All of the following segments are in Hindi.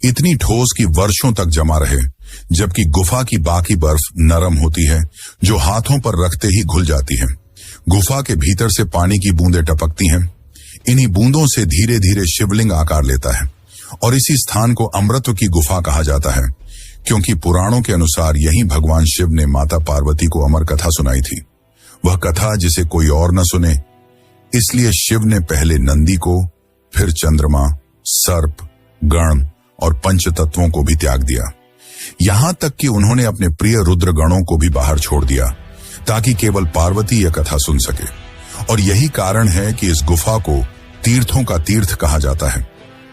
इतनी ठोस कि वर्षों तक जमा रहे, जबकि गुफा की बाकी बर्फ नरम होती है, जो हाथों पर रखते ही घुल जाती है। गुफा के भीतर से पानी की बूंदें टपकती हैं। इन्हीं बूंदों से धीरे धीरे शिवलिंग आकार लेता है और इसी स्थान को अमृत की गुफा कहा जाता है, क्योंकि पुराणों के अनुसार यहीं भगवान शिव ने माता पार्वती को अमर कथा सुनाई थी। वह कथा जिसे कोई और न सुने, इसलिए शिव ने पहले नंदी को, फिर चंद्रमा, सर्प, गण और पंच तत्वों को भी त्याग दिया। यहां तक कि उन्होंने अपने प्रिय रुद्र गणों को भी बाहर छोड़ दिया, ताकि केवल पार्वती यह कथा सुन सके। और यही कारण है कि इस गुफा को तीर्थों का तीर्थ कहा जाता है।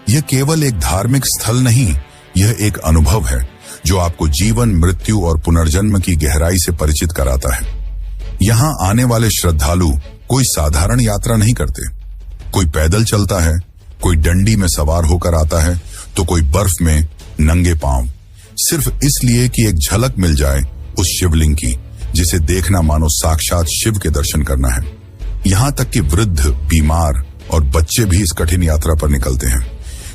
यह केवल एक धार्मिक स्थल नहीं, यह एक अनुभव है जो आपको जीवन, मृत्यु और पुनर्जन्म की गहराई से परिचित कराता है। यहां आने वाले श्रद्धालु कोई साधारण यात्रा नहीं करते। कोई पैदल चलता है, कोई डंडी में सवार होकर आता है, तो कोई बर्फ में नंगे पांव, सिर्फ इसलिए कि एक झलक मिल जाए उस शिवलिंग की, जिसे देखना मानो साक्षात शिव के दर्शन करना है। यहां तक कि वृद्ध, बीमार और बच्चे भी इस कठिन यात्रा पर निकलते हैं,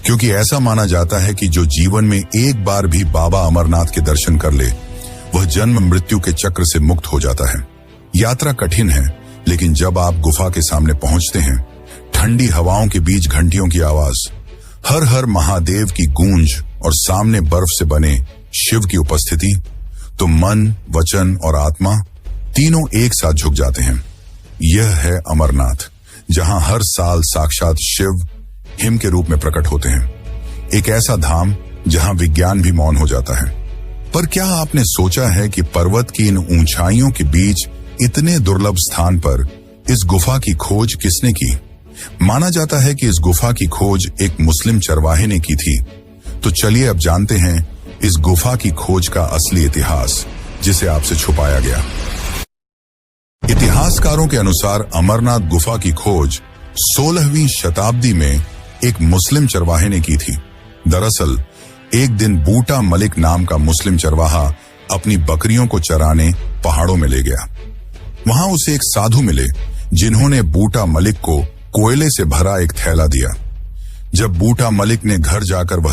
क्योंकि ऐसा माना जाता है कि जो जीवन में एक बार भी बाबा अमरनाथ के दर्शन कर ले, वह जन्म मृत्यु के चक्र से मुक्त हो जाता है। यात्रा कठिन है, लेकिन जब आप गुफा के सामने पहुंचते हैं, ठंडी हवाओं के बीच घंटियों की आवाज, हर हर महादेव की गूंज और सामने बर्फ से बने शिव की उपस्थिति, तो मन, वचन और आत्मा तीनों एक साथ झुक जाते हैं। यह है अमरनाथ, जहां हर साल साक्षात शिव हिम के रूप में प्रकट होते हैं। एक ऐसा धाम जहां विज्ञान भी मौन हो जाता है। पर क्या आपने सोचा है कि पर्वत की इन ऊंचाइयों के बीच इतने दुर्लभ स्थान पर इस गुफा की खोज किसने की? माना जाता है कि इस गुफा की खोज एक मुस्लिम चरवाहे ने की थी। तो चलिए अब जानते हैं इस गुफा की खोज का असली इतिहास, जिसे आपसे छुपाया गया। इतिहासकारों के अनुसार अमरनाथ गुफा की खोज 16वीं शताब्दी में एक मुस्लिम चरवाहे ने की थी। दरअसल एक दिन बूटा मलिक नाम का मुस्लिम चरवाहा अपनी बकरियों को चराने पहाड़ों में ले गया। वहां उसे एक साधु मिले, जिन्होंने बूटा मलिक को कोयले से भरा एक थैला दिया। जब बूटा मलिक ने घर जाकर वह